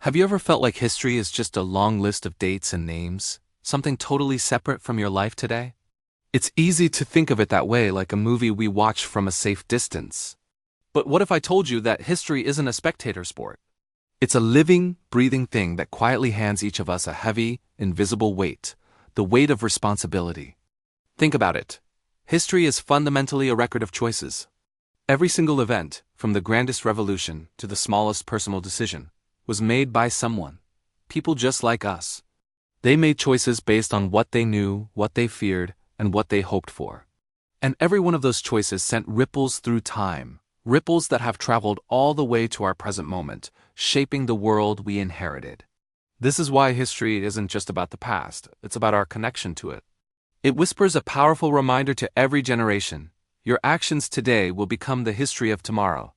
Have you ever felt like history is just a long list of dates and names, something totally separate from your life today? It's easy to think of it that way, like a movie we watch from a safe distance. But what if I told you that history isn't a spectator sport? It's a living, breathing thing that quietly hands each of us a heavy, invisible weight, the weight of responsibility. Think about it. History is fundamentally a record of choices. Every single event, from the grandest revolution to the smallest personal decision, was made by someone. People just like us. They made choices based on what they knew, what they feared, and what they hoped for. And every one of those choices sent ripples through time, ripples that have traveled all the way to our present moment, shaping the world we inherited. This is why history isn't just about the past, it's about our connection to it. It whispers a powerful reminder to every generation: your actions today will become the history of tomorrow.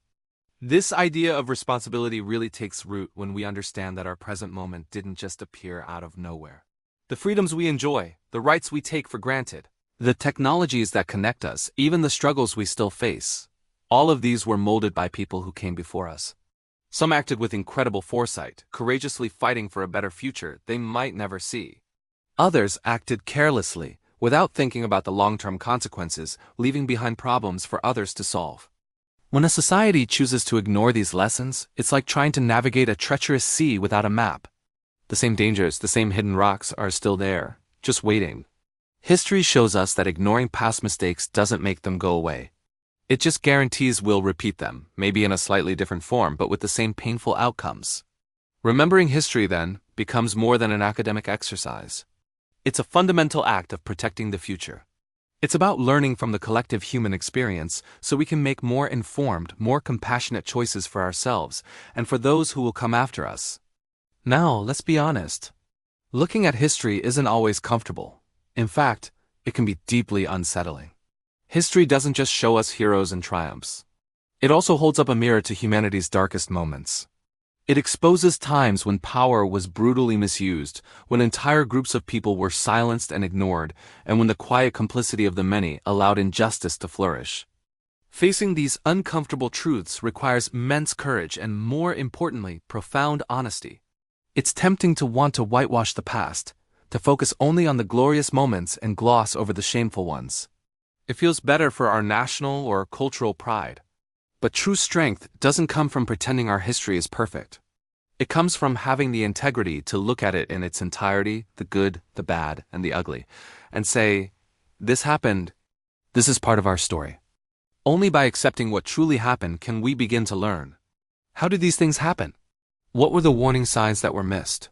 This idea of responsibility really takes root when we understand that our present moment didn't just appear out of nowhere. The freedoms we enjoy, the rights we take for granted, the technologies that connect us, even the struggles we still face, all of these were molded by people who came before us. Some acted with incredible foresight, courageously fighting for a better future they might never see. Others acted carelessly, without thinking about the long-term consequences, leaving behind problems for others to solve. When a society chooses to ignore these lessons, it's like trying to navigate a treacherous sea without a map. The same dangers, the same hidden rocks are still there, just waiting. History shows us that ignoring past mistakes doesn't make them go away. It just guarantees we'll repeat them, maybe in a slightly different form, but with the same painful outcomes. Remembering history, then, becomes more than an academic exercise. It's a fundamental act of protecting the future. It's about learning from the collective human experience so we can make more informed, more compassionate choices for ourselves and for those who will come after us. Now, let's be honest. Looking at history isn't always comfortable. In fact, it can be deeply unsettling. History doesn't just show us heroes and triumphs. It also holds up a mirror to humanity's darkest moments. It exposes times when power was brutally misused, when entire groups of people were silenced and ignored, and when the quiet complicity of the many allowed injustice to flourish. Facing these uncomfortable truths requires immense courage and, more importantly, profound honesty. It's tempting to want to whitewash the past, to focus only on the glorious moments and gloss over the shameful ones. It feels better for our national or cultural pride. But true strength doesn't come from pretending our history is perfect. It comes from having the integrity to look at it in its entirety, the good, the bad, and the ugly, and say, this happened, this is part of our story. Only by accepting what truly happened can we begin to learn. How did these things happen? What were the warning signs that were missed?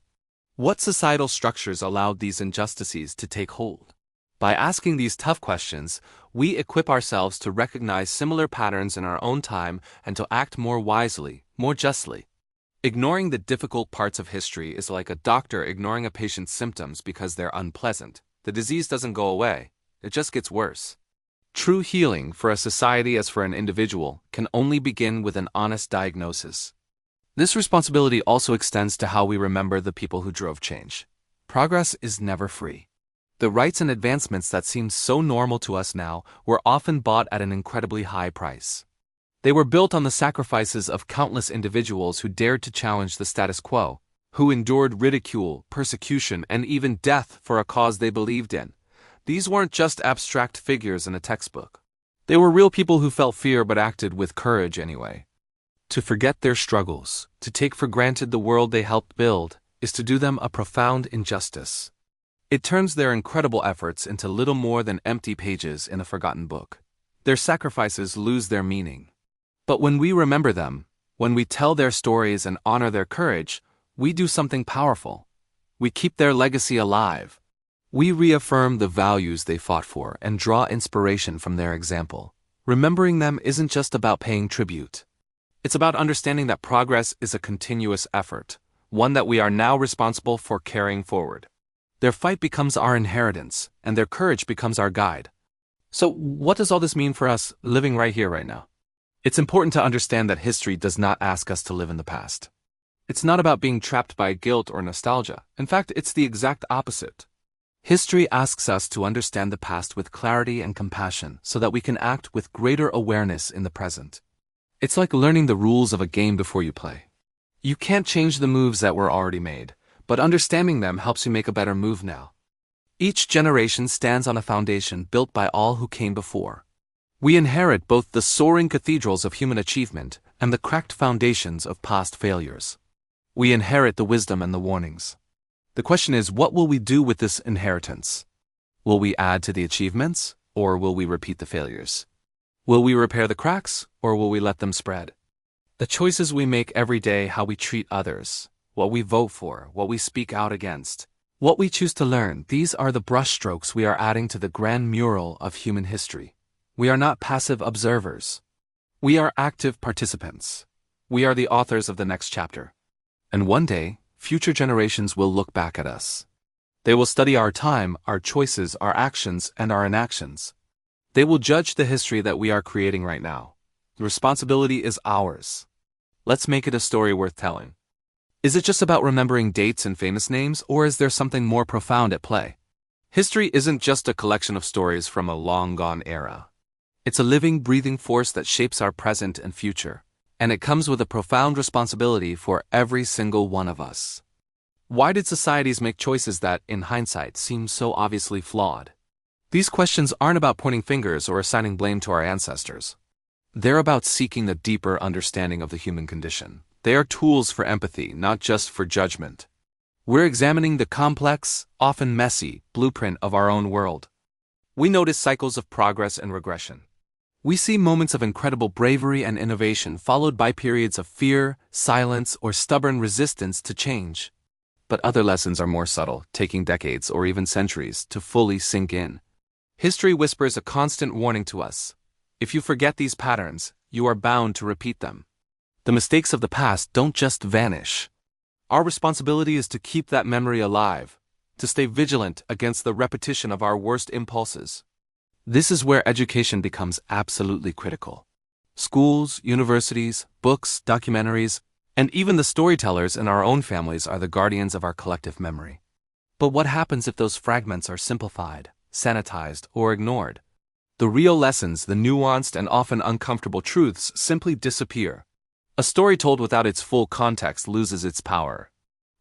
What societal structures allowed these injustices to take hold? By asking these tough questions, we equip ourselves to recognize similar patterns in our own time and to act more wisely, more justly. Ignoring the difficult parts of history is like a doctor ignoring a patient's symptoms because they're unpleasant. The disease doesn't go away, it just gets worse. True healing, for a society as for an individual, can only begin with an honest diagnosis. This responsibility also extends to how we remember the people who drove change. Progress is never free. The rights and advancements that seem so normal to us now were often bought at an incredibly high price. They were built on the sacrifices of countless individuals who dared to challenge the status quo, who endured ridicule, persecution, and even death for a cause they believed in. These weren't just abstract figures in a textbook. They were real people who felt fear but acted with courage anyway. To forget their struggles, to take for granted the world they helped build, is to do them a profound injustice. It turns their incredible efforts into little more than empty pages in a forgotten book. Their sacrifices lose their meaning. But when we remember them, when we tell their stories and honor their courage, we do something powerful. We keep their legacy alive. We reaffirm the values they fought for and draw inspiration from their example. Remembering them isn't just about paying tribute. It's about understanding that progress is a continuous effort, one that we are now responsible for carrying forward. Their fight becomes our inheritance, and their courage becomes our guide. So, what does all this mean for us living right here, right now? It's important to understand that history does not ask us to live in the past. It's not about being trapped by guilt or nostalgia. In fact, it's the exact opposite. History asks us to understand the past with clarity and compassion so that we can act with greater awareness in the present. It's like learning the rules of a game before you play. You can't change the moves that were already made, but understanding them helps you make a better move now. Each generation stands on a foundation built by all who came before. We inherit both the soaring cathedrals of human achievement and the cracked foundations of past failures. We inherit the wisdom and the warnings. The question is, what will we do with this inheritance? Will we add to the achievements, or will we repeat the failures? Will we repair the cracks, or will we let them spread? The choices we make every day, how we treat others, what we vote for, what we speak out against, what we choose to learn, these are the brushstrokes we are adding to the grand mural of human history. We are not passive observers. We are active participants. We are the authors of the next chapter. And one day, future generations will look back at us. They will study our time, our choices, our actions, and our inactions. They will judge the history that we are creating right now. The responsibility is ours. Let's make it a story worth telling. Is it just about remembering dates and famous names, or is there something more profound at play? History isn't just a collection of stories from a long-gone era. It's a living, breathing force that shapes our present and future, and it comes with a profound responsibility for every single one of us. Why did societies make choices that, in hindsight, seem so obviously flawed? These questions aren't about pointing fingers or assigning blame to our ancestors. They're about seeking a deeper understanding of the human condition. They are tools for empathy, not just for judgment. We're examining the complex, often messy, blueprint of our own world. We notice cycles of progress and regression. We see moments of incredible bravery and innovation followed by periods of fear, silence, or stubborn resistance to change. But other lessons are more subtle, taking decades or even centuries to fully sink in. History whispers a constant warning to us. If you forget these patterns, you are bound to repeat them. The mistakes of the past don't just vanish. Our responsibility is to keep that memory alive, to stay vigilant against the repetition of our worst impulses. This is where education becomes absolutely critical. Schools, universities, books, documentaries, and even the storytellers in our own families are the guardians of our collective memory. But what happens if those fragments are simplified, sanitized, or ignored? The real lessons, the nuanced and often uncomfortable truths, simply disappear. A story told without its full context loses its power.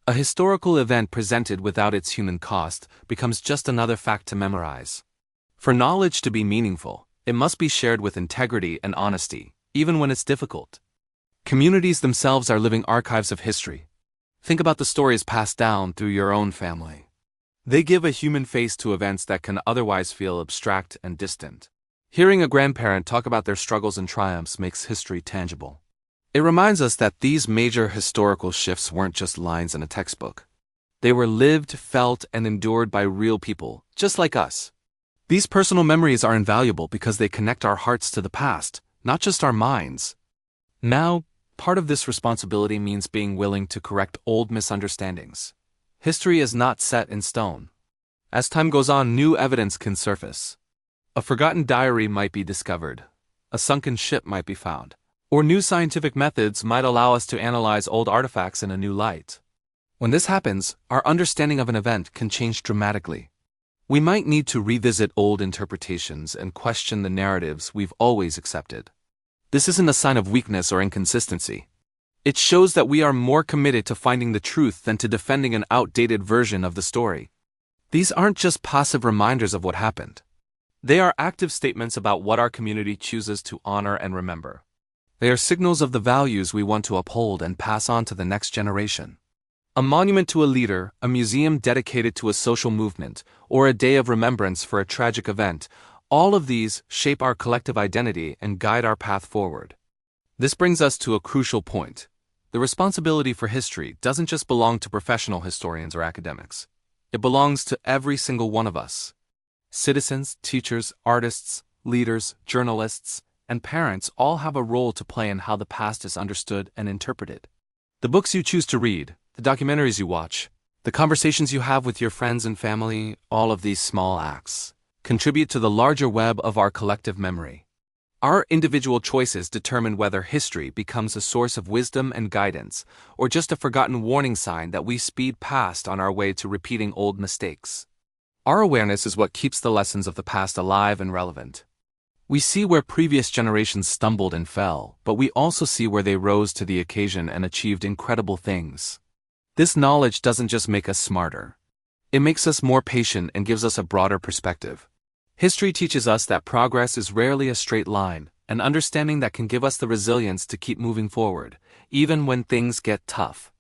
A historical event presented without its human cost becomes just another fact to memorize. For knowledge to be meaningful, it must be shared with integrity and honesty, even when it's difficult. Communities themselves are living archives of history. Think about the stories passed down through your own family. They give a human face to events that can otherwise feel abstract and distant. Hearing a grandparent talk about their struggles and triumphs makes history tangible. It reminds us that these major historical shifts weren't just lines in a textbook. They were lived, felt, and endured by real people, just like us. These personal memories are invaluable because they connect our hearts to the past, not just our minds. Now, part of this responsibility means being willing to correct old misunderstandings. History is not set in stone. As time goes on, new evidence can surface. A forgotten diary might be discovered. A sunken ship might be found. Or new scientific methods might allow us to analyze old artifacts in a new light. When this happens, our understanding of an event can change dramatically. We might need to revisit old interpretations and question the narratives we've always accepted. This isn't a sign of weakness or inconsistency. It shows that we are more committed to finding the truth than to defending an outdated version of the story. These aren't just passive reminders of what happened. They are active statements about what our community chooses to honor and remember. They are signals of the values we want to uphold and pass on to the next generation. A monument to a leader, a museum dedicated to a social movement, or a day of remembrance for a tragic event, all of these shape our collective identity and guide our path forward. This brings us to a crucial point. The responsibility for history doesn't just belong to professional historians or academics. It belongs to every single one of us. Citizens, teachers, artists, leaders, journalists, and parents all have a role to play in how the past is understood and interpreted. The books you choose to read, the documentaries you watch, the conversations you have with your friends and family, all of these small acts contribute to the larger web of our collective memory. Our individual choices determine whether history becomes a source of wisdom and guidance, or just a forgotten warning sign that we speed past on our way to repeating old mistakes. Our awareness is what keeps the lessons of the past alive and relevant. We see where previous generations stumbled and fell, but we also see where they rose to the occasion and achieved incredible things. This knowledge doesn't just make us smarter. It makes us more patient and gives us a broader perspective. History teaches us that progress is rarely a straight line, an understanding that can give us the resilience to keep moving forward, even when things get tough.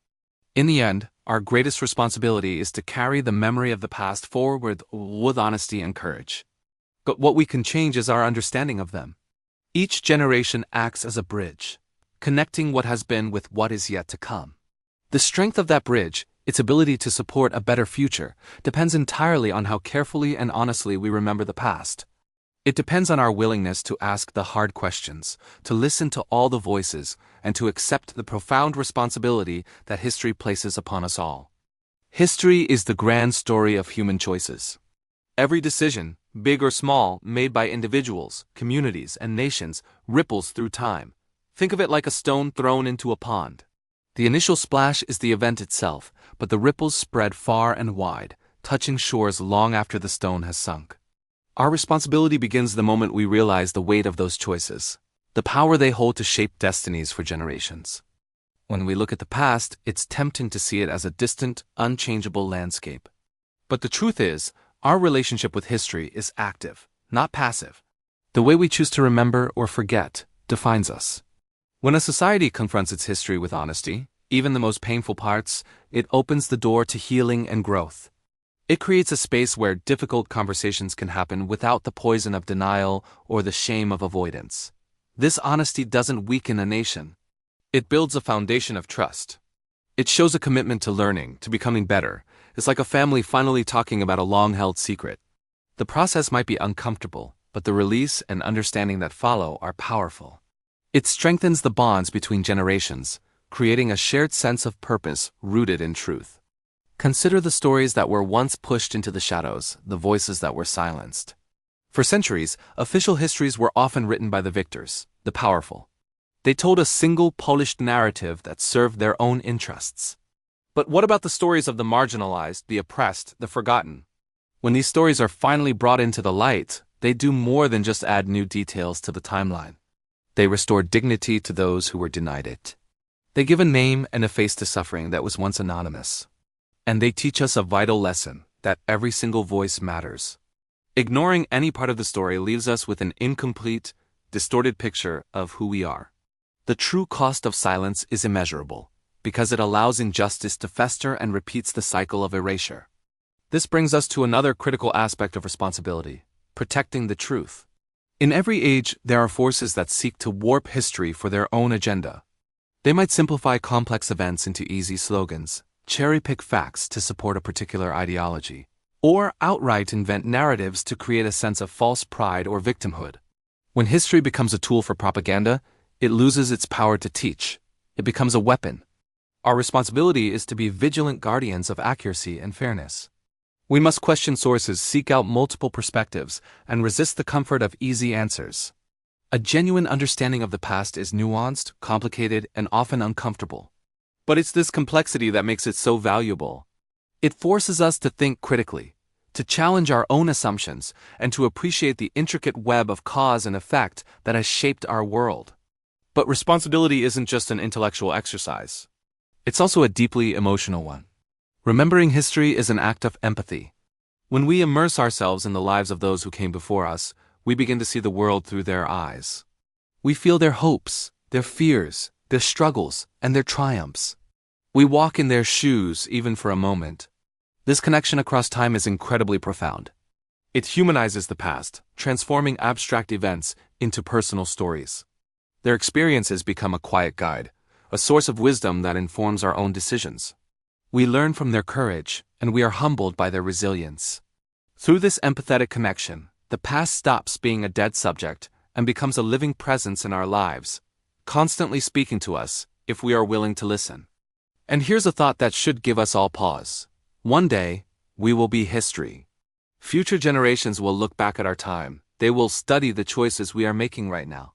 In the end, our greatest responsibility is to carry the memory of the past forward with honesty and courage. But what we can change is our understanding of them. Each generation acts as a bridge, connecting what has been with what is yet to come. The strength of that bridge, its ability to support a better future, depends entirely on how carefully and honestly we remember the past. It depends on our willingness to ask the hard questions, to listen to all the voices, and to accept the profound responsibility that history places upon us all. History is the grand story of human choices. Every decision, big or small, made by individuals, communities, and nations, ripples through time. Think of it like a stone thrown into a pond. The initial splash is the event itself, but the ripples spread far and wide, touching shores long after the stone has sunk. Our responsibility begins the moment we realize the weight of those choices, the power they hold to shape destinies for generations. When we look at the past, it's tempting to see it as a distant, unchangeable landscape. But the truth is, our relationship with history is active, not passive. The way we choose to remember or forget defines us. When a society confronts its history with honesty, even the most painful parts, it opens the door to healing and growth. It creates a space where difficult conversations can happen without the poison of denial or the shame of avoidance. This honesty doesn't weaken a nation. It builds a foundation of trust. It shows a commitment to learning, to becoming better. It's like a family finally talking about a long-held secret. The process might be uncomfortable, but the release and understanding that follow are powerful. It strengthens the bonds between generations, creating a shared sense of purpose rooted in truth. Consider the stories that were once pushed into the shadows, the voices that were silenced. For centuries, official histories were often written by the victors, the powerful. They told a single polished narrative that served their own interests. But what about the stories of the marginalized, the oppressed, the forgotten? When these stories are finally brought into the light, they do more than just add new details to the timeline. They restore dignity to those who were denied it. They give a name and a face to suffering that was once anonymous. And they teach us a vital lesson, that every single voice matters. Ignoring any part of the story leaves us with an incomplete, distorted picture of who we are. The true cost of silence is immeasurable, because it allows injustice to fester and repeats the cycle of erasure. This brings us to another critical aspect of responsibility: protecting the truth. In every age, there are forces that seek to warp history for their own agenda. They might simplify complex events into easy slogans, cherry-pick facts to support a particular ideology, or outright invent narratives to create a sense of false pride or victimhood. When history becomes a tool for propaganda, it loses its power to teach. It becomes a weapon. Our responsibility is to be vigilant guardians of accuracy and fairness. We must question sources, seek out multiple perspectives, and resist the comfort of easy answers. A genuine understanding of the past is nuanced, complicated, and often uncomfortable. But it's this complexity that makes it so valuable. It forces us to think critically, to challenge our own assumptions, and to appreciate the intricate web of cause and effect that has shaped our world. But responsibility isn't just an intellectual exercise. It's also a deeply emotional one. Remembering history is an act of empathy. When we immerse ourselves in the lives of those who came before us, we begin to see the world through their eyes. We feel their hopes, their fears, their struggles, and their triumphs. We walk in their shoes even for a moment. This connection across time is incredibly profound. It humanizes the past, transforming abstract events into personal stories. Their experiences become a quiet guide, a source of wisdom that informs our own decisions. We learn from their courage, and we are humbled by their resilience. Through this empathetic connection, the past stops being a dead subject and becomes a living presence in our lives, constantly speaking to us if we are willing to listen. And here's a thought that should give us all pause. One day, we will be history. Future generations will look back at our time. They will study the choices we are making right now.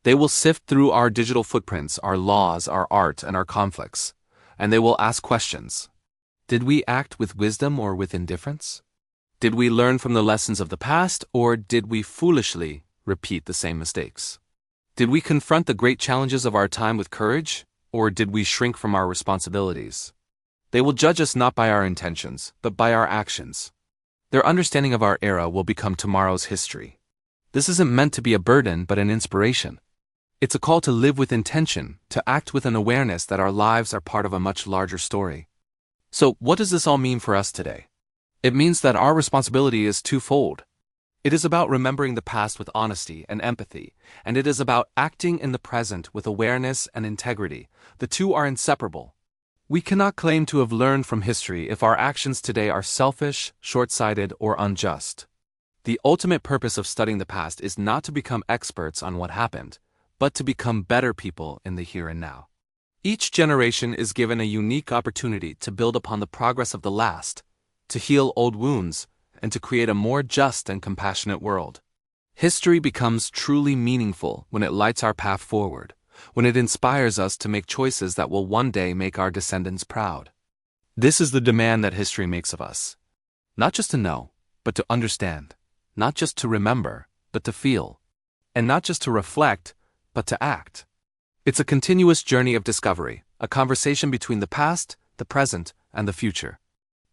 They will sift through our digital footprints, our laws, our art, and our conflicts. And they will ask questions. Did we act with wisdom or with indifference? Did we learn from the lessons of the past, or did we foolishly repeat the same mistakes? Did we confront the great challenges of our time with courage, or did we shrink from our responsibilities? They will judge us not by our intentions, but by our actions. Their understanding of our era will become tomorrow's history. This isn't meant to be a burden, but an inspiration. It's a call to live with intention, to act with an awareness that our lives are part of a much larger story. So, what does this all mean for us today? It means that our responsibility is twofold. It is about remembering the past with honesty and empathy, and it is about acting in the present with awareness and integrity. The two are inseparable. We cannot claim to have learned from history if our actions today are selfish, short-sighted, or unjust. The ultimate purpose of studying the past is not to become experts on what happened, but to become better people in the here and now. Each generation is given a unique opportunity to build upon the progress of the last, to heal old wounds, and to create a more just and compassionate world. History becomes truly meaningful when it lights our path forward, when it inspires us to make choices that will one day make our descendants proud. This is the demand that history makes of us. Not just to know, but to understand. Not just to remember, but to feel. And not just to reflect, but to act. It's a continuous journey of discovery, a conversation between the past, the present, and the future.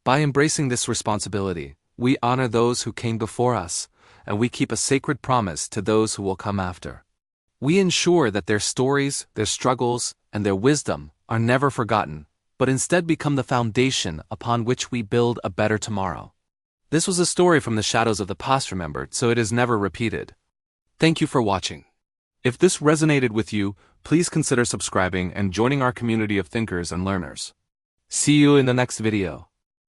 By embracing this responsibility, we honor those who came before us, and we keep a sacred promise to those who will come after. We ensure that their stories, their struggles, and their wisdom are never forgotten, but instead become the foundation upon which we build a better tomorrow. This was a story from the shadows of the past remembered, so it is never repeated. Thank you for watching. If this resonated with you, please consider subscribing and joining our community of thinkers and learners. See you in the next video.